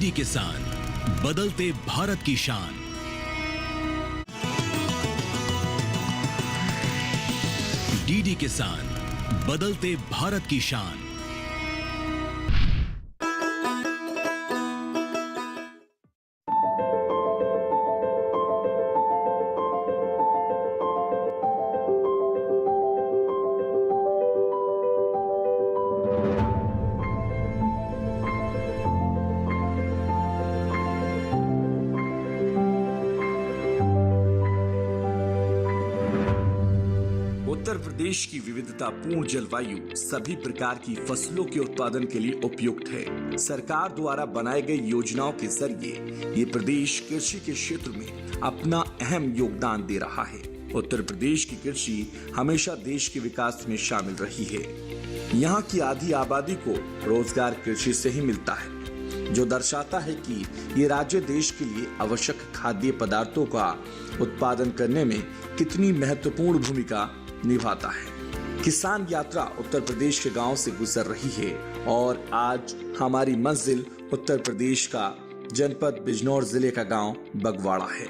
DD किसान, बदलते भारत की शान। डीडी किसान, बदलते भारत की शान। उत्तर प्रदेश की विविधतापूर्ण जलवायु सभी प्रकार की फसलों के उत्पादन के लिए उपयुक्त है। सरकार द्वारा बनाई गई योजनाओं के जरिए ये प्रदेश कृषि के क्षेत्र में अपना अहम योगदान दे रहा है। उत्तर प्रदेश की कृषि हमेशा देश के विकास में शामिल रही है। यहाँ की आधी आबादी को रोजगार कृषि से ही मिलता है, जो दर्शाता है कि ये राज्य देश के लिए आवश्यक खाद्य पदार्थों का उत्पादन करने में कितनी महत्वपूर्ण भूमिका निभाता है। किसान यात्रा उत्तर प्रदेश के गांव से गुजर रही है और आज हमारी मंजिल उत्तर प्रदेश का जनपद बिजनौर जिले का गांव बगवाड़ा है।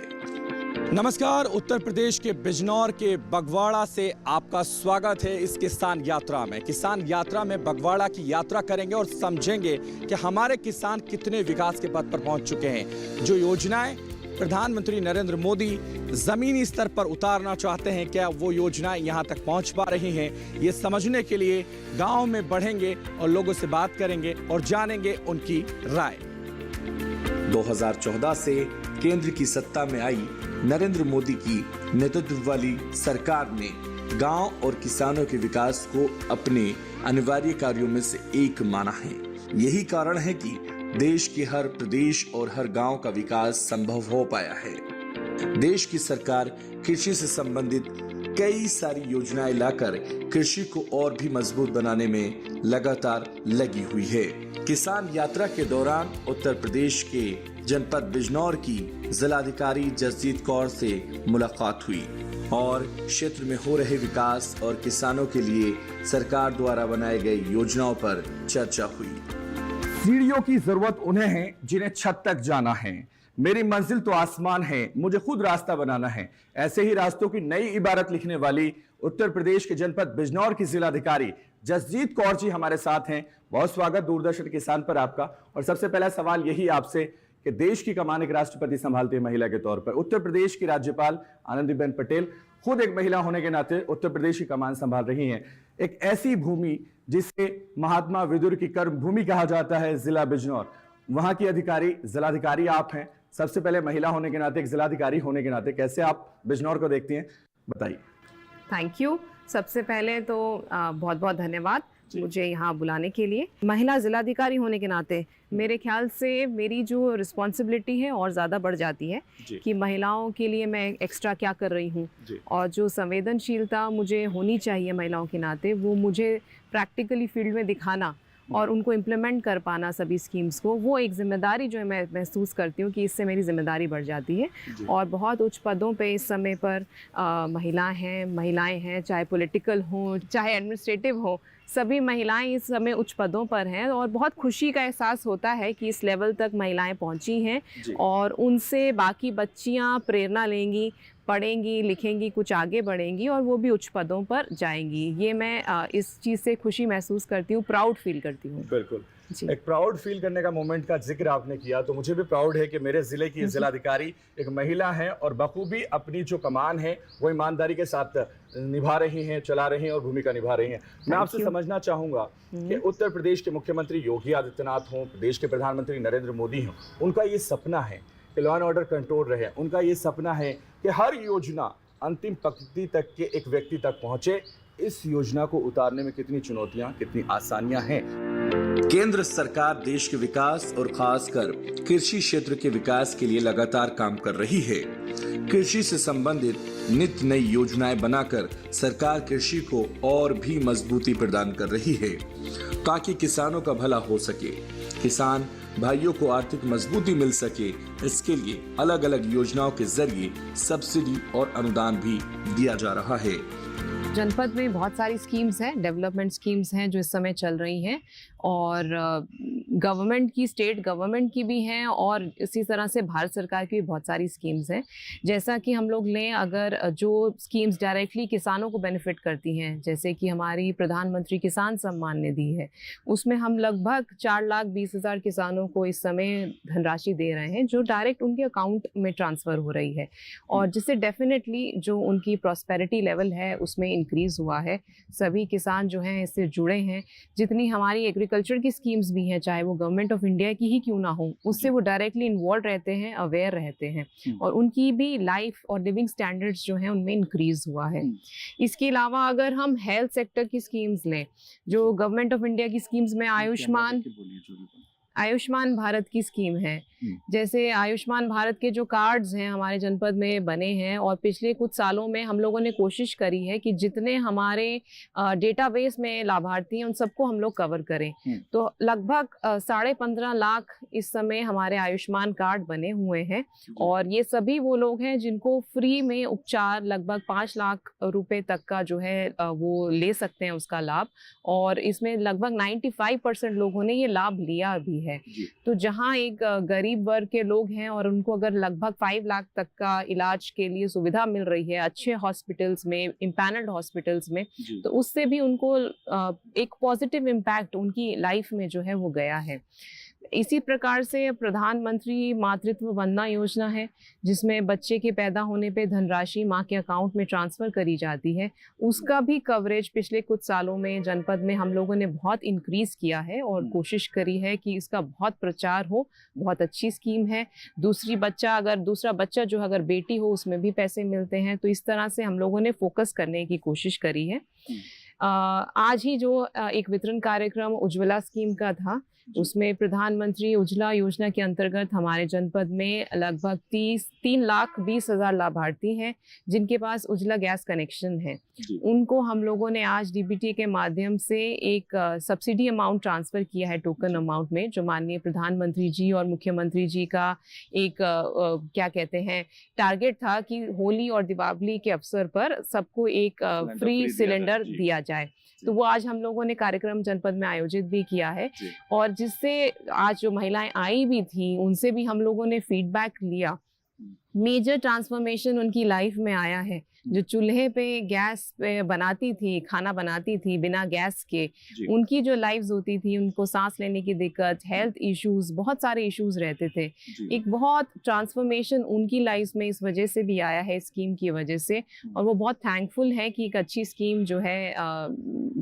नमस्कार, उत्तर प्रदेश के बिजनौर के बगवाड़ा से आपका स्वागत है इस किसान यात्रा में। किसान यात्रा में बगवाड़ा की यात्रा करेंगे और समझेंगे कि हमारे किसान कितने विकास के पथ पर पहुंच चुके हैं। जो योजनाएं प्रधानमंत्री नरेंद्र मोदी जमीनी स्तर पर उतारना चाहते हैं, क्या वो योजनाएं यहां तक पहुंच पा रही हैं? ये समझने के लिए गांव में बढ़ेंगे और लोगों से बात करेंगे और जानेंगे उनकी राय। 2014 से केंद्र की सत्ता में आई नरेंद्र मोदी की नेतृत्व वाली सरकार ने गांव और किसानों के विकास को अपने अनिवार्य कार्यों में से एक माना है। यही कारण है कि देश के हर प्रदेश और हर गांव का विकास संभव हो पाया है। देश की सरकार कृषि से संबंधित कई सारी योजनाएं लाकर कृषि को और भी मजबूत बनाने में लगातार लगी हुई है। किसान यात्रा के दौरान उत्तर प्रदेश के जनपद बिजनौर की जिलाधिकारी जसजीत कौर से मुलाकात हुई और क्षेत्र में हो रहे विकास और किसानों के लिए सरकार द्वारा बनाए गए योजनाओं पर चर्चा हुई। सीढ़ियों की जरूरत उन्हें है जिन्हें छत तक जाना है। मेरी मंजिल तो आसमान है, मुझे खुद रास्ता बनाना है। ऐसे ही रास्तों की नई इबारत लिखने वाली उत्तर प्रदेश के जनपद बिजनौर की जिलाधिकारी जसजीत कौर जी हमारे साथ हैं। बहुत स्वागत दूरदर्शन किसान पर आपका। और सबसे पहला सवाल यही आपसे कि देश की कमान एक राष्ट्रपति संभालते हैं महिला के तौर पर। उत्तर प्रदेश की राज्यपाल आनंदीबेन पटेल खुद एक महिला होने के नाते उत्तर प्रदेश की कमान संभाल रही हैं। एक ऐसी भूमि जिसे महात्मा विदुर की कर्म भूमि कहा जाता है, जिला बिजनौर, वहां की अधिकारी जिलाधिकारी आप हैं। सबसे पहले महिला होने के नाते, एक जिलाधिकारी होने के नाते, कैसे आप बिजनौर को देखती हैं, बताइए। Thank you. सबसे पहले तो बहुत बहुत धन्यवाद मुझे यहाँ बुलाने के लिए। महिला जिलाधिकारी होने के नाते मेरे ख्याल से मेरी जो रिस्पॉन्सिबिलिटी है और ज़्यादा बढ़ जाती है कि महिलाओं के लिए मैं एक्स्ट्रा क्या कर रही हूँ, और जो संवेदनशीलता मुझे होनी चाहिए महिलाओं के नाते, वो मुझे प्रैक्टिकली फील्ड में दिखाना और उनको इम्प्लीमेंट कर पाना सभी स्कीम्स को, वो एक जिम्मेदारी जो है मैं महसूस करती हूँ कि इससे मेरी जिम्मेदारी बढ़ जाती है। और बहुत उच्च पदों पे इस समय पर महिलाएं हैं, चाहे पॉलिटिकल हों चाहे एडमिनिस्ट्रेटिव हो, सभी महिलाएं इस समय उच्च पदों पर हैं और बहुत खुशी का एहसास होता है कि इस लेवल तक महिलाएं पहुंची हैं और उनसे बाकी बच्चियां प्रेरणा लेंगी, पढ़ेंगी, लिखेंगी, कुछ आगे बढ़ेंगी और वो भी उच्च पदों पर जाएंगी। ये मैं इस चीज़ से खुशी महसूस करती हूँ, प्राउड फील करती हूँ। बिल्कुल, एक प्राउड फील करने का मोमेंट का जिक्र आपने किया, तो मुझे भी प्राउड है कि मेरे जिले की जिलाधिकारी एक महिला है और बखूबी अपनी जो कमान है वो ईमानदारी के साथ निभा रही हैं, चला रही हैं और भूमिका निभा रही हैं। मैं आपसे समझना चाहूंगा कि उत्तर प्रदेश के मुख्यमंत्री योगी आदित्यनाथ हों, प्रदेश के प्रधानमंत्री नरेंद्र मोदी हों, उनका ये सपना है कि लॉ एंड ऑर्डर कंट्रोल रहे। उनका ये सपना है कि हर योजना अंतिम पंक्ति तक के एक व्यक्ति तक पहुंचे। इस योजना को उतारने में कितनी चुनौतियां, कितनी आसानियां हैं। केंद्र सरकार देश के विकास और खासकर कृषि क्षेत्र के विकास के लिए लगातार काम कर रही है। कृषि से संबंधित नित्य नई योजनाएं बनाकर सरकार कृषि को और भी मजबूती प्रदान कर रही है ताकि किसानों का भला हो सके, किसान भाइयों को आर्थिक मजबूती मिल सके। इसके लिए अलग अलग योजनाओं के जरिए सब्सिडी और अनुदान भी दिया जा रहा है। जनपद में बहुत सारी स्कीम्स हैं, डेवलपमेंट स्कीम्स हैं जो इस समय चल रही हैं और गवर्नमेंट की, स्टेट गवर्नमेंट की भी हैं और इसी तरह से भारत सरकार की भी बहुत सारी स्कीम्स हैं। जैसा कि हम लोग लें, अगर जो स्कीम्स डायरेक्टली किसानों को बेनिफिट करती हैं, जैसे कि हमारी प्रधानमंत्री किसान सम्मान निधि है, उसमें हम लगभग 4,20,000 किसानों को इस समय धनराशि दे रहे हैं जो डायरेक्ट उनके अकाउंट में ट्रांसफ़र हो रही है, और जिससे डेफिनेटली जो उनकी प्रॉस्पेरिटी लेवल है उसमें इंक्रीज़ हुआ है। सभी किसान जो हैं इससे जुड़े हैं। जितनी हमारी एग्रीकल्चर की स्कीम्स भी हैं, चाहे वो गवर्नमेंट ऑफ इंडिया की ही क्यों ना हो, उससे वो डायरेक्टली इन्वॉल्व रहते हैं, अवेयर रहते हैं, और उनकी भी लाइफ और लिविंग स्टैंडर्ड्स जो हैं उनमें इंक्रीज़ हुआ है। इसके अलावा अगर हम हेल्थ सेक्टर की स्कीम्स लें, जो गवर्नमेंट ऑफ इंडिया की स्कीम्स में आयुष्मान भारत की स्कीम है। जैसे आयुष्मान भारत के जो कार्ड्स हैं हमारे जनपद में बने हैं, और पिछले कुछ सालों में हम लोगों ने कोशिश करी है कि जितने हमारे डेटाबेस में लाभार्थी हैं उन सबको हम लोग कवर करें। तो लगभग 15.5 लाख इस समय हमारे आयुष्मान कार्ड बने हुए हैं, और ये सभी वो लोग हैं जिनको फ्री में उपचार लगभग 5 लाख रुपए तक का जो है वो ले सकते हैं उसका लाभ, और इसमें लगभग 95% लोगों ने ये लाभ लिया भी है। तो जहाँ एक गरीब वर्ग के लोग हैं और उनको अगर लगभग 5 लाख तक का इलाज के लिए सुविधा मिल रही है अच्छे हॉस्पिटल्स में, इम्पैनल्ड हॉस्पिटल्स में, तो उससे भी उनको एक पॉजिटिव इम्पैक्ट उनकी लाइफ में जो है वो गया है। इसी प्रकार से प्रधानमंत्री मातृत्व वंदना योजना है, जिसमें बच्चे के पैदा होने पे धनराशि माँ के अकाउंट में ट्रांसफ़र करी जाती है। उसका भी कवरेज पिछले कुछ सालों में जनपद में हम लोगों ने बहुत इंक्रीज़ किया है और कोशिश करी है कि इसका बहुत प्रचार हो। बहुत अच्छी स्कीम है। दूसरा बच्चा जो अगर बेटी हो उसमें भी पैसे मिलते हैं। तो इस तरह से हम लोगों ने फोकस करने की कोशिश करी है। आज ही जो एक वितरण कार्यक्रम उज्ज्वला स्कीम का था, उसमें प्रधानमंत्री उज्ज्वला योजना के अंतर्गत हमारे जनपद में लगभग 3,20,000 लाभार्थी हैं जिनके पास उज्ज्वला गैस कनेक्शन है। उनको हम लोगों ने आज डीबीटी के माध्यम से एक सब्सिडी अमाउंट ट्रांसफ़र किया है, टोकन अमाउंट में, जो माननीय प्रधानमंत्री जी और मुख्यमंत्री जी का एक क्या कहते हैं टारगेट था कि होली और दीपावली के अवसर पर सबको एक फ्री सिलेंडर दिया जाए। तो वो आज हम लोगों ने कार्यक्रम जनपद में आयोजित भी किया है, और जिससे आज जो महिलाएं आई भी थी उनसे भी हम लोगों ने फीडबैक लिया। मेजर ट्रांसफॉर्मेशन उनकी लाइफ में आया है। जो चूल्हे पे गैस पे बनाती थी, खाना बनाती थी बिना गैस के, उनकी जो लाइफ्स होती थी, उनको सांस लेने की दिक्कत, हेल्थ इश्यूज, बहुत सारे इश्यूज रहते थे। एक बहुत ट्रांसफॉर्मेशन उनकी लाइफ में इस वजह से भी आया है, स्कीम की वजह से, और वो बहुत थैंकफुल है कि एक अच्छी स्कीम जो है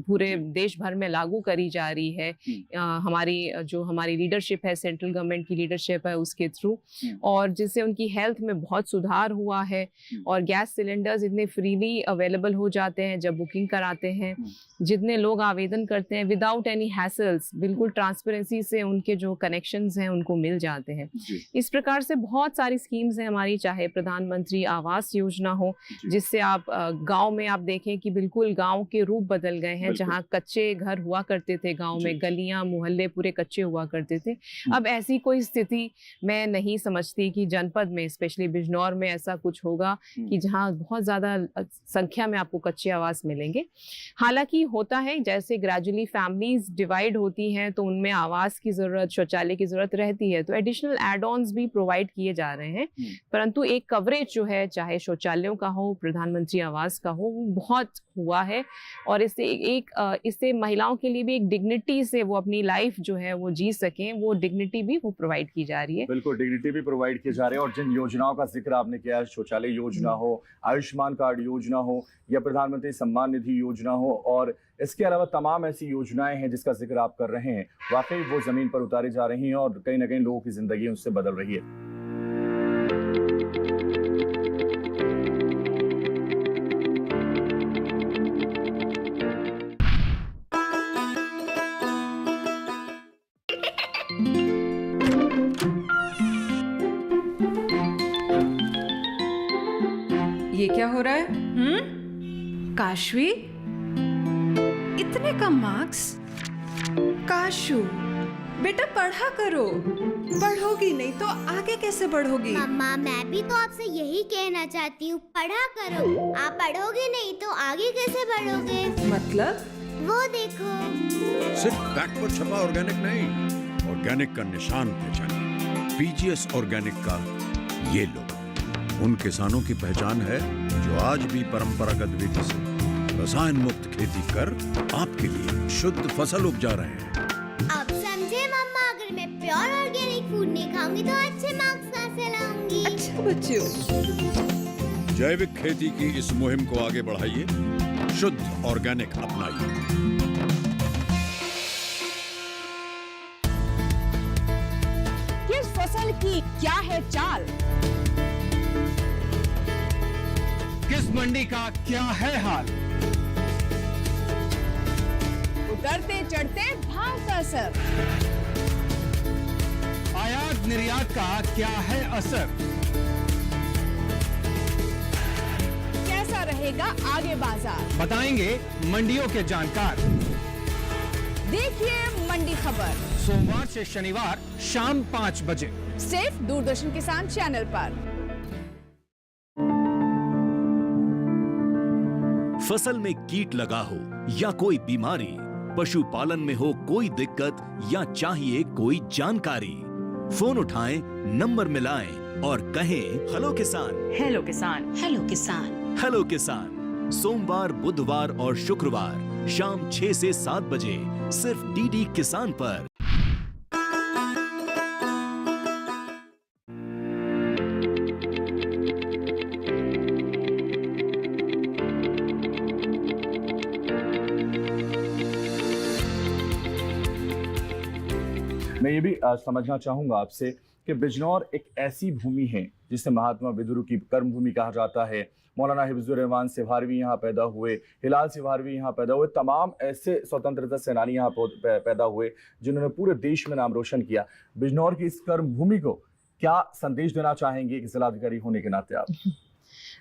पूरे देश भर में लागू करी जा रही है। हमारी लीडरशिप है, सेंट्रल गवर्नमेंट की लीडरशिप है उसके थ्रू, और जिससे उनकी हेल्थ में बहुत सुधार हुआ है। और गैस सिलेंडर्स इतने फ्रीली अवेलेबल हो जाते हैं जब बुकिंग कराते हैं। जितने लोग आवेदन करते हैं विदाउट एनी हैसल्स, बिल्कुल ट्रांसपेरेंसी से उनके जो कनेक्शंस हैं उनको मिल जाते हैं। इस प्रकार से बहुत सारी स्कीम्स हैं हमारी, चाहे प्रधानमंत्री आवास योजना हो, जिससे आप गांव में आप देखें कि बिल्कुल गांव के रूप बदल गए हैं। जहां कच्चे घर हुआ करते थे गांव में, गलियां मोहल्ले पूरे कच्चे हुआ करते थे, अब ऐसी कोई स्थिति मैं नहीं समझती कि जनपद में, स्पेशली बिजनौर में, ऐसा कुछ होगा कि जहां बहुत ज़्यादा संख्या में आपको कच्चे आवास मिलेंगे। हालांकि होता है, जैसे ग्रेजुअली फैमिलीज डिवाइड होती हैं तो उनमें आवास की ज़रूरत, शौचालय की ज़रूरत रहती है, तो एडिशनल एड ऑन्स भी प्रोवाइड किए जा रहे हैं। परंतु एक कवरेज जो है, चाहे शौचालयों का हो, प्रधानमंत्री आवास का हो, वो बहुत हुआ है। और इससे महिलाओं के लिए भी एक डिग्निटी से वो अपनी लाइफ जो है वो जी सकें, वो डिग्निटी भी वो प्रोवाइड की जा रही है। बिल्कुल, डिग्निटी भी प्रोवाइड की जा रही है। और जिन योजनाओं का जिक्र आपने किया, शौचालय योजना हो, आयुष्मान कार्ड योजना हो, या प्रधानमंत्री सम्मान निधि योजना हो, और इसके अलावा तमाम ऐसी योजनाएं हैं जिसका जिक्र आप कर रहे हैं, वाकई वो जमीन पर उतारी जा रही हैं और कहीं ना कहीं लोगों की जिंदगी उससे बदल रही है। ये क्या हो रहा है? काशवी, इतने कम मार्क्स? काशू बेटा पढ़ा करो, पढ़ोगी नहीं तो आगे कैसे बढ़ोगी? मम्मा, मैं भी तो आपसे यही कहना चाहती हूँ, पढ़ा करो। आप पढ़ोगे नहीं तो आगे कैसे बढ़ोगे? मतलब वो देखो। सिर्फ बैग पर छपा ऑर्गेनिक नहीं, ऑर्गेनिक का निशान पहचानिए। पीजीएस ऑर्गेनिक का ये लोगो उन किसानों की पहचान है जो आज भी परंपरागत विधि से रसायन मुक्त खेती कर आपके लिए शुद्ध फसल उपजा रहे हैं। अब समझे मम्मा, अगर मैं प्योर ऑर्गेनिक फूड नहीं खाऊंगी तो अच्छे मार्क्स कहाँ से लाऊंगी? अच्छा बच्चों, जैविक खेती की इस मुहिम को आगे बढ़ाइए, शुद्ध ऑर्गेनिक अपनाइए। किस फसल की क्या है चाल, किस मंडी का क्या है हाल, उतरते चढ़ते भाव का असर, आयात निर्यात का क्या है असर, कैसा रहेगा आगे बाजार, बताएंगे मंडियों के जानकार। देखिए मंडी खबर सोमवार से शनिवार शाम 5 बजे सिर्फ दूरदर्शन किसान चैनल पर। फसल में कीट लगा हो या कोई बीमारी, पशुपालन में हो कोई दिक्कत या चाहिए कोई जानकारी, फोन उठाएं, नंबर मिलाएं और कहें हेलो किसान। हेलो किसान, हेलो किसान, हेलो किसान सोमवार, बुधवार और शुक्रवार शाम 6 से 7 बजे सिर्फ डीडी किसान पर। मैं ये भी समझना चाहूंगा आपसे कि बिजनौर एक ऐसी भूमि है जिसे महात्मा विदुर की कर्म भूमि कहा जाता है। मौलाना हिफ्जुर रहमान सिवारवी यहाँ पैदा हुए, हिलाल सिवारवी यहाँ पैदा हुए, तमाम ऐसे स्वतंत्रता सेनानी यहाँ पैदा हुए जिन्होंने पूरे देश में नाम रोशन किया। बिजनौर की इस कर्म भूमि को क्या संदेश देना चाहेंगे एक जिलाधिकारी होने के नाते आप?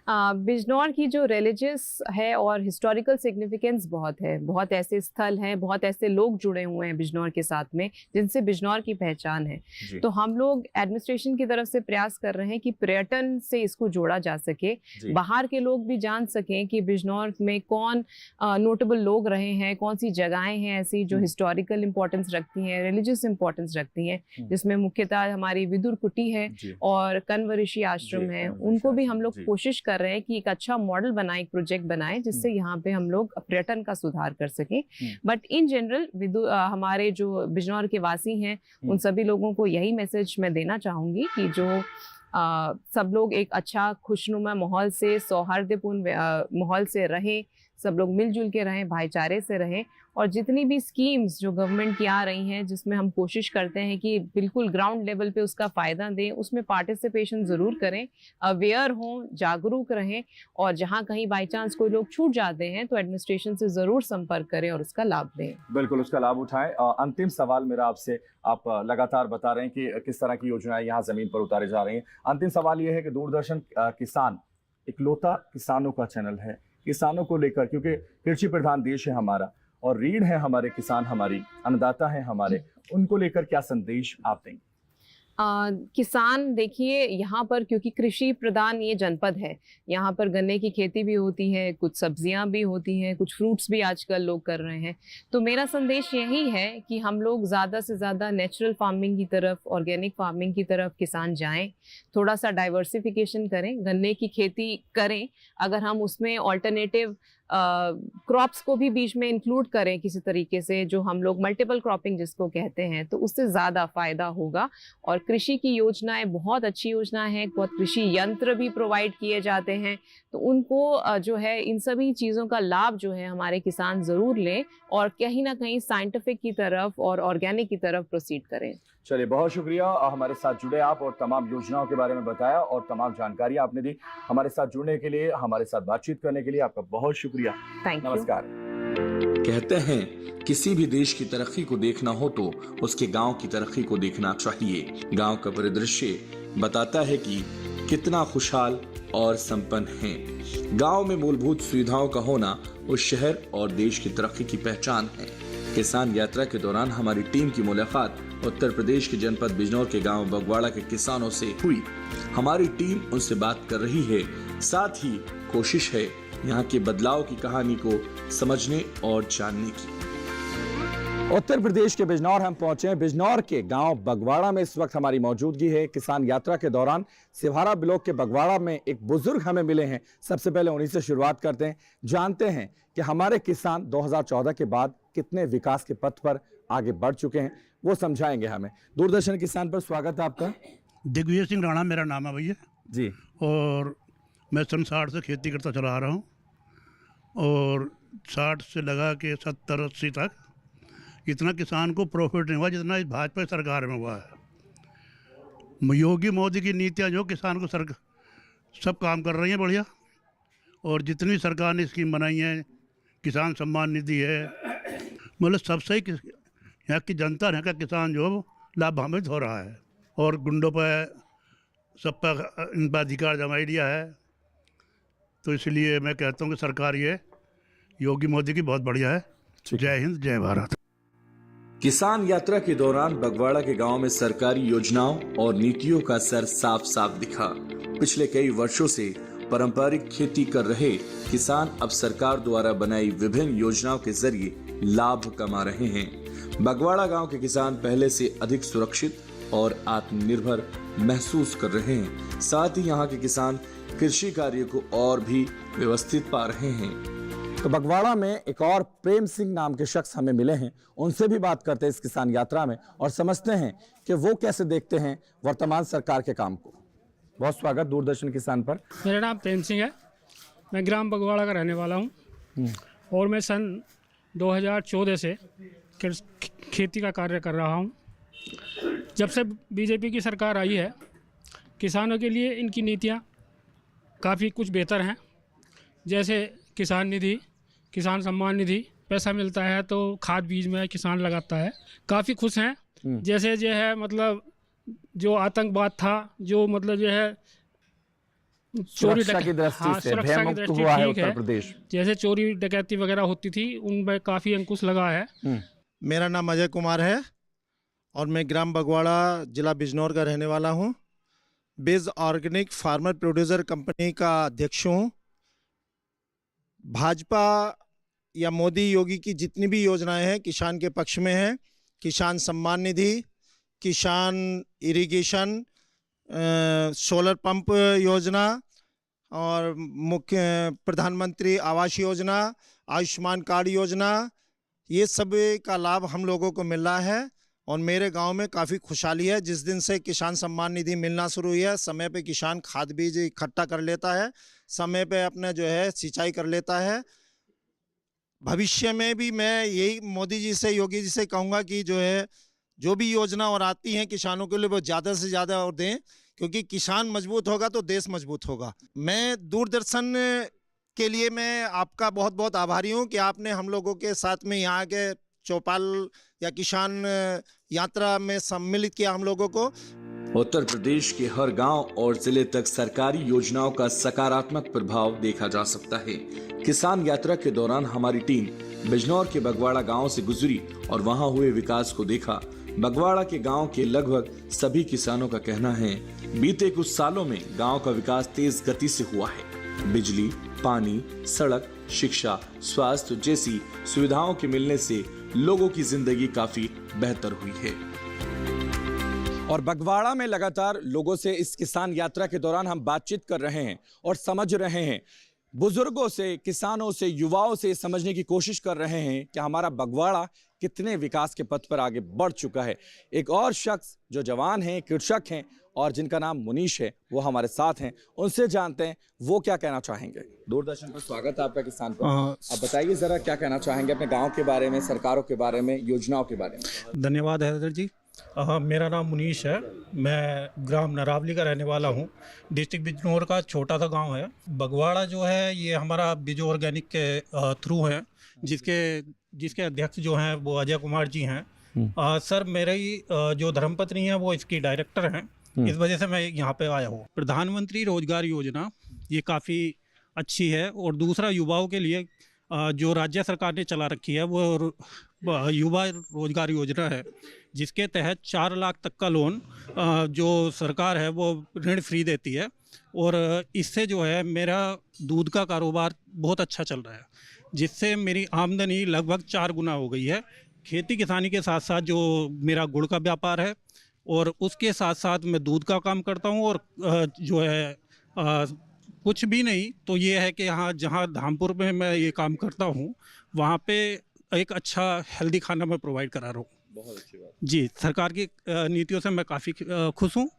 बिजनौर की जो रिलीजियस है और हिस्टोरिकल सिग्निफिकेंस बहुत है, बहुत ऐसे स्थल हैं, बहुत ऐसे लोग जुड़े हुए हैं बिजनौर के साथ में जिनसे बिजनौर की पहचान है। तो हम लोग एडमिनिस्ट्रेशन की तरफ से प्रयास कर रहे हैं कि पर्यटन से इसको जोड़ा जा सके, बाहर के लोग भी जान सकें कि बिजनौर में कौन नोटेबल लोग रहे हैं, कौन सी जगहें हैं ऐसी जो हिस्टोरिकल इंपॉर्टेंस रखती हैं, रिलीजियस इंपॉर्टेंस रखती हैं, जिसमें मुख्यतः हमारी विदुर कुटी है और कन्व ऋषि आश्रम है। उनको भी हम लोग कोशिश कर रहे हैं कि एक अच्छा मॉडल बनाए, एक प्रोजेक्ट बनाए जिससे यहाँ पे हम लोग पर्यटन का सुधार कर सकें। बट इन जनरल हमारे जो बिजनौर के वासी हैं उन सभी लोगों को यही मैसेज मैं देना चाहूँगी कि जो सब लोग एक अच्छा खुशनुमा माहौल से, सौहार्दपूर्ण माहौल से रहें, सब लोग मिलजुल के रहें, भाईचारे से रहें और जितनी भी स्कीम्स जो गवर्नमेंट की आ रही हैं जिसमें हम कोशिश करते हैं कि बिल्कुल ग्राउंड लेवल पे उसका फ़ायदा दें, उसमें पार्टिसिपेशन ज़रूर करें, अवेयर हों, जागरूक रहें और जहां कहीं बाई चांस कोई लोग छूट जाते हैं तो एडमिनिस्ट्रेशन से ज़रूर संपर्क करें और उसका लाभ दें। बिल्कुल उसका लाभ उठाएं। अंतिम सवाल मेरा आपसे, आप लगातार बता रहे हैं कि किस तरह की योजनाएं यहाँ ज़मीन पर उतारे जा रही हैं। अंतिम सवाल ये है कि दूरदर्शन किसान इकलौता किसानों का चैनल है, किसानों को लेकर, क्योंकि कृषि प्रधान देश है हमारा और रीढ़ है हमारे किसान, हमारी अन्नदाता है हमारे, उनको लेकर क्या संदेश आप देंगे? किसान देखिए यहाँ पर, क्योंकि कृषि प्रधान ये जनपद है, यहाँ पर गन्ने की खेती भी होती है, कुछ सब्जियाँ भी होती हैं, कुछ फ्रूट्स भी आजकल लोग कर रहे हैं। तो मेरा संदेश यही है कि हम लोग ज़्यादा से ज़्यादा नेचुरल फार्मिंग की तरफ, ऑर्गेनिक फार्मिंग की तरफ किसान जाएं, थोड़ा सा डाइवर्सिफिकेशन करें, गन्ने की खेती करें। अगर हम उसमें ऑल्टरनेटिव क्रॉप्स को भी बीच में इंक्लूड करें किसी तरीके से, जो हम लोग मल्टीपल क्रॉपिंग जिसको कहते हैं, तो उससे ज़्यादा फ़ायदा होगा। और कृषि की योजनाएं बहुत अच्छी योजना है, बहुत कृषि यंत्र भी प्रोवाइड किए जाते हैं, तो उनको जो है इन सभी चीज़ों का लाभ जो है हमारे किसान ज़रूर लें और कहीं ना कहीं साइंटिफिक की तरफ और ऑर्गेनिक की तरफ प्रोसीड करें। चलिए, बहुत शुक्रिया हमारे साथ जुड़े आप और तमाम योजनाओं के बारे में बताया और तमाम जानकारी आपने दी। हमारे साथ जुड़ने के लिए, हमारे साथ बातचीत करने के लिए आपका बहुत शुक्रिया। नमस्कार। कहते हैं किसी भी देश की तरक्की को देखना हो तो उसके गांव की तरक्की को देखना चाहिए। गांव का परिदृश्य बताता है कि कितना खुशहाल और संपन्न है। गांव में मूलभूत सुविधाओं का होना उस शहर और देश की तरक्की की पहचान है। किसान यात्रा के दौरान हमारी टीम की मुलाकात उत्तर प्रदेश के जनपद बिजनौर के गांव बगवाड़ा के किसानों से हुई। हमारी टीम उनसे बात कर रही है, साथ ही कोशिश है यहाँ के बदलाव की कहानी को समझने और जानने की। उत्तर प्रदेश के बिजनौर हम पहुंचे हैं। बिजनौर के गांव बगवाड़ा में इस वक्त हमारी मौजूदगी है। किसान यात्रा के दौरान सिवहारा ब्लॉक के बगवाड़ा में एक बुजुर्ग हमें मिले हैं। सबसे पहले उन्हीं से शुरुआत करते हैं, जानते हैं कि हमारे किसान 2014 के बाद कितने विकास के पथ पर आगे बढ़ चुके हैं, वो समझाएंगे हमें। दूरदर्शन किसान पर स्वागत है आपका। दिग्विजय सिंह राणा मेरा नाम है भैया जी। और मैं सन 60 से खेती करता चला आ रहा हूँ और 60 से लगा के 70-80 तक इतना किसान को प्रॉफिट नहीं हुआ जितना इस भाजपा सरकार में हुआ है। योगी मोदी की नीतियाँ जो किसान को सब काम कर रही हैं बढ़िया, और जितनी सरकार ने स्कीम बनाई है, किसान सम्मान निधि है, मतलब सबसे ही यहाँ की जनता, यहाँ का किसान जो लाभान्वित हो रहा है। और गुंडों पर सब पर इन पर अधिकार जमाई लिया है। तो इसलिए मैं कहता हूँ कि सरकार ये योगी मोदी की बहुत बढ़िया है। जय हिंद, जय भारत। किसान यात्रा के दौरान बगवाड़ा के गांव में सरकारी योजनाओं और नीतियों का असर साफ साफ दिखा। पिछले कई वर्षों से पारंपरिक खेती कर रहे किसान अब सरकार द्वारा बनाई विभिन्न योजनाओं के जरिए लाभ कमा रहे हैं। बगवाड़ा गांव के किसान पहले से अधिक सुरक्षित और आत्मनिर्भर महसूस कर रहे हैं। साथ ही यहाँ के किसान कृषि कार्य को और भी व्यवस्थित पा रहे हैं। तो बगवाड़ा में एक और प्रेम सिंह नाम के शख्स हमें मिले हैं। उनसे भी बात करते हैं इस किसान यात्रा में और समझते हैं कि वो कैसे देखते हैं वर्तमान सरकार के काम को। बहुत स्वागत दूरदर्शन किसान पर। मेरा नाम प्रेम सिंह है, मैं ग्राम बगवाड़ा का रहने वाला हूँ और मैं सन 2014 से खेती का कार्य कर रहा हूँ। जब से बीजेपी की सरकार आई है, किसानों के लिए इनकी नीतियाँ काफ़ी कुछ बेहतर हैं। जैसे किसान निधि, किसान सम्मान निधि, पैसा मिलता है तो खाद बीज में किसान लगाता है, काफ़ी खुश हैं। जैसे जो है मतलब जो आतंकवाद था, जो मतलब जो है सुरक्षा की दृष्टि से भयमुक्त हुआ है उत्तर प्रदेश। जैसे चोरी डकैती वगैरह होती थी, उनमें काफ़ी अंकुश लगा है। मेरा नाम अजय कुमार है और मैं ग्राम बगवाड़ा जिला बिजनौर का रहने वाला हूँ। बेज ऑर्गेनिक फार्मर प्रोड्यूसर कंपनी का अध्यक्ष हूँ। भाजपा या मोदी योगी की जितनी भी योजनाएं हैं किसान के पक्ष में हैं। किसान सम्मान निधि, किसान इरिगेशन, सोलर पंप योजना और मुख्य प्रधानमंत्री आवास योजना, आयुष्मान कार्ड योजना, ये सब का लाभ हम लोगों को मिल रहा है। और मेरे गांव में काफ़ी खुशहाली है। जिस दिन से किसान सम्मान निधि मिलना शुरू हुई है, समय पे किसान खाद बीज इकट्ठा कर लेता है, समय पे अपने जो है सिंचाई कर लेता है। भविष्य में भी मैं यही मोदी जी से, योगी जी से कहूँगा कि जो है जो भी योजना और आती हैं किसानों के लिए वो ज़्यादा से ज़्यादा और दें, क्योंकि किसान मजबूत होगा तो देश मजबूत होगा। मैं दूरदर्शन के लिए मैं आपका बहुत बहुत आभारी हूँ कि आपने हम लोगों के साथ में यहाँ के चौपाल या किसान यात्रा में सम्मिलित किया हम लोगों को। उत्तर प्रदेश के हर गांव और जिले तक सरकारी योजनाओं का सकारात्मक प्रभाव देखा जा सकता है। किसान यात्रा के दौरान हमारी टीम बिजनौर के बगवाड़ा गांव से गुजरी और वहां हुए विकास को देखा। बगवाड़ा के गांव के लगभग सभी किसानों का कहना है बीते कुछ सालों में गांव का विकास तेज गति से हुआ है। बिजली, पानी, सड़क, शिक्षा, स्वास्थ्य जैसी सुविधाओं के मिलने से लोगों की जिंदगी काफी बेहतर हुई है। और बगवाड़ा में लगातार लोगों से इस किसान यात्रा के दौरान हम बातचीत कर रहे हैं और समझ रहे हैं, बुजुर्गों से, किसानों से, युवाओं से समझने की कोशिश कर रहे हैं कि हमारा बगवाड़ा कितने विकास के पथ पर आगे बढ़ चुका है। एक और शख्स जो जवान हैं, कृषक हैं और जिनका नाम मुनीश है, वो हमारे साथ हैं। उनसे जानते हैं वो क्या कहना चाहेंगे। दूरदर्शन पर स्वागत है आपका किसान पर। आप बताइए जरा क्या कहना चाहेंगे अपने गांव के बारे में, सरकारों के बारे में, योजनाओं के बारे में। धन्यवाद हैदर जी। मेरा नाम मुनीश है, मैं ग्राम नरावली का रहने वाला हूँ। डिस्ट्रिक्ट बिजनौर का छोटा सा गांव है। बगवाड़ा जो है ये हमारा बीज ऑर्गेनिक के थ्रू है, जिसके अध्यक्ष जो हैं वो अजय कुमार जी हैं। सर मेरी जो धर्मपत्नी है वो इसकी डायरेक्टर हैं, इस वजह से मैं यहाँ पे आया हूँ। प्रधानमंत्री रोजगार योजना ये काफ़ी अच्छी है। और दूसरा युवाओं के लिए जो राज्य सरकार ने चला रखी है वो युवा रोजगार योजना है, जिसके तहत 4 लाख तक का लोन जो सरकार है वो ऋण फ्री देती है। और इससे जो है मेरा दूध का कारोबार बहुत अच्छा चल रहा है, जिससे मेरी आमदनी लगभग 4 गुना हो गई है। खेती किसानी के साथ साथ जो मेरा गुड़ का व्यापार है और उसके साथ साथ मैं दूध का काम करता हूँ। और जो है कुछ भी नहीं तो ये है कि यहाँ जहाँ धामपुर में मैं ये काम करता हूँ वहाँ पे एक अच्छा हेल्दी खाना मैं प्रोवाइड करा रहा हूँ। बहुत अच्छी बात जी, सरकार की नीतियों से मैं काफ़ी खुश हूँ।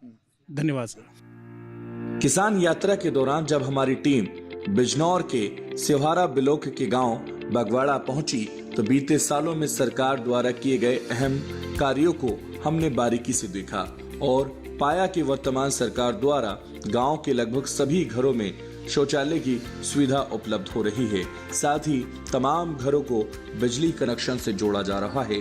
धन्यवाद सर। किसान यात्रा के दौरान जब हमारी टीम बिजनौर के सिवहारा ब्लॉक के गांव बगवाड़ा पहुंची तो बीते सालों में सरकार द्वारा किए गए अहम कार्यों को हमने बारीकी से देखा और पाया कि वर्तमान सरकार द्वारा गांव के लगभग सभी घरों में शौचालय की सुविधा उपलब्ध हो रही है। साथ ही तमाम घरों को बिजली कनेक्शन से जोड़ा जा रहा है।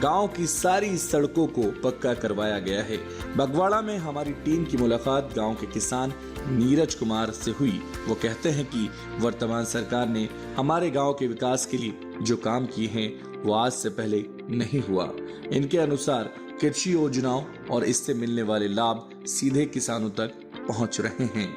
गांव की सारी सड़कों को पक्का करवाया गया है। बगवाड़ा में हमारी टीम की मुलाकात गांव के किसान नीरज कुमार से हुई। वो कहते हैं कि वर्तमान सरकार ने हमारे गांव के विकास के लिए जो काम किए हैं वो आज से पहले नहीं हुआ। इनके अनुसार कृषि योजनाओं और इससे मिलने वाले लाभ सीधे किसानों तक पहुंच रहे हैं।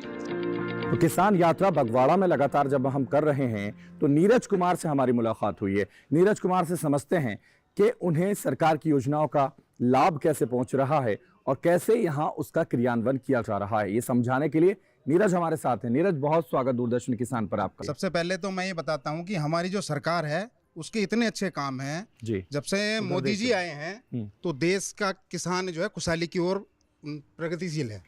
तो किसान यात्रा बगवाड़ा में लगातार जब हम कर रहे हैं तो नीरज कुमार से हमारी मुलाकात हुई है। नीरज कुमार से समझते हैं कि उन्हें सरकार की योजनाओं का लाभ कैसे पहुंच रहा है और कैसे यहां उसका क्रियान्वयन किया जा रहा है। ये समझाने के लिए नीरज हमारे साथ हैं। नीरज, बहुत स्वागत दूरदर्शन किसान पर आपका। सबसे पहले तो मैं ये बताता हूँ कि हमारी जो सरकार है उसके इतने अच्छे काम हैं जी। जब से मोदी जी आए हैं तो देश का किसान जो है खुशहाली की ओर प्रगतिशील है।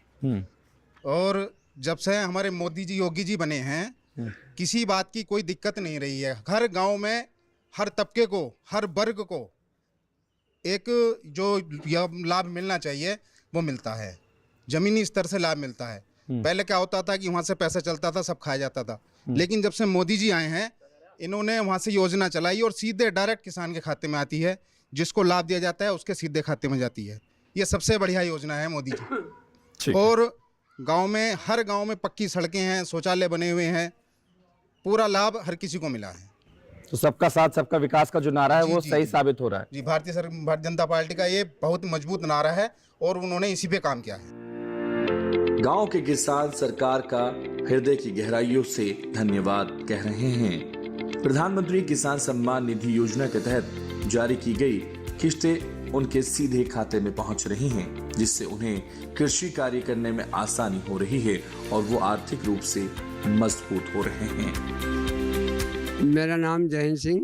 और जब से हमारे मोदी जी योगी जी बने हैं किसी बात की कोई दिक्कत नहीं रही है। हर गांव में हर तबके को, हर वर्ग को एक जो लाभ मिलना चाहिए वो मिलता है। जमीनी स्तर से लाभ मिलता है। पहले क्या होता था कि वहाँ से पैसा चलता था, सब खाया जाता था। लेकिन जब से मोदी जी आए हैं इन्होंने वहाँ से योजना चलाई और सीधे डायरेक्ट किसान के खाते में आती है। जिसको लाभ दिया जाता है उसके सीधे खाते में जाती है। ये सबसे बढ़िया योजना है मोदी जी। और गांव में, हर गांव में पक्की सड़कें हैं, शौचालय बने हुए हैं। पूरा लाभ हर किसी को मिला है। तो सबका साथ सबका विकास का जो नारा है वो सही साबित हो रहा है। जी, भारतीय जनता पार्टी का ये बहुत मजबूत नारा है और उन्होंने इसी पे काम किया है। गांव के किसान सरकार का हृदय की गहराइयों से धन्यवाद कह रहे हैं। प्रधानमंत्री किसान सम्मान निधि योजना के तहत जारी की गई किस्तें उनके सीधे खाते में पहुंच रही हैं, जिससे उन्हें कृषि कार्य करने में आसानी हो रही है और वो आर्थिक रूप से मजबूत हो रहे हैं। मेरा नाम जयंत सिंह,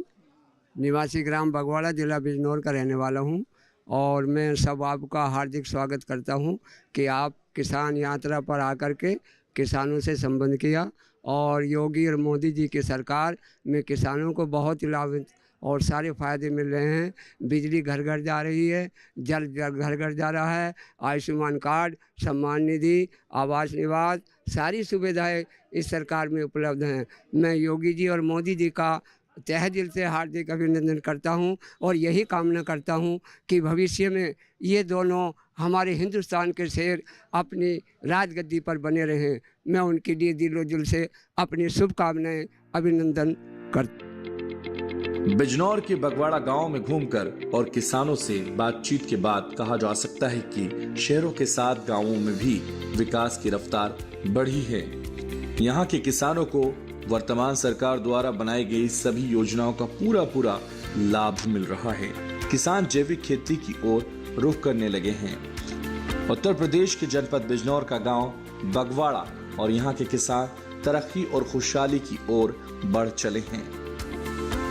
निवासी ग्राम बगवाड़ा, जिला बिजनौर का रहने वाला हूं और मैं सब आपका हार्दिक स्वागत करता हूं कि आप किसान यात्रा पर आकर के किसानों से संबंध किया। और योगी और मोदी जी की सरकार में किसानों को बहुत लाभ और सारे फायदे मिल रहे हैं। बिजली घर घर जा रही है, जल घर घर जा रहा है, आयुष्मान कार्ड, सम्मान निधि, आवास निवास, सारी सुविधाएं इस सरकार में उपलब्ध हैं। मैं योगी जी और मोदी जी का तहे दिल से हार्दिक अभिनंदन करता हूं और यही कामना करता हूं कि भविष्य में ये दोनों हमारे हिंदुस्तान के शेर अपनी राजगद्दी पर बने रहें। मैं उनके लिए दिलो दिल से अपनी शुभकामनाएं अभिनंदन करता। बिजनौर के बगवाड़ा गांव में घूमकर और किसानों से बातचीत के बाद कहा जा सकता है कि शहरों के साथ गांवों में भी विकास की रफ्तार बढ़ी है। यहां के किसानों को वर्तमान सरकार द्वारा बनाई गई सभी योजनाओं का पूरा लाभ मिल रहा है। किसान जैविक खेती की ओर रुख करने लगे हैं। उत्तर प्रदेश के जनपद बिजनौर का गांव बगवाड़ा और यहां के किसान तरक्की और खुशहाली की ओर बढ़ चले हैं।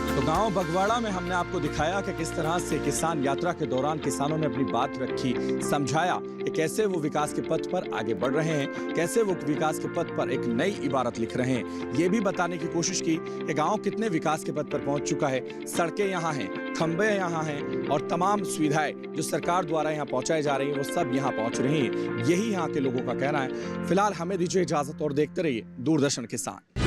तो गांव बगवाड़ा में हमने आपको दिखाया कि किस तरह से किसान यात्रा के दौरान किसानों ने अपनी बात रखी, समझाया कि कैसे वो विकास के पथ पर आगे बढ़ रहे हैं, कैसे वो विकास के पथ पर एक नई इबारत लिख रहे हैं। ये भी बताने की कोशिश की कि गांव कितने विकास के पथ पर पहुंच चुका है। सड़कें यहाँ हैं, खंबे यहाँ हैं और तमाम सुविधाएं जो सरकार द्वारा यहाँ पहुंचाई जा रही हैं वो सब यहाँ पहुंच रही हैं। यही यहाँ के लोगों का कहना है। फिलहाल हमें दीजिए इजाजत और देखते रहिए दूरदर्शन किसान।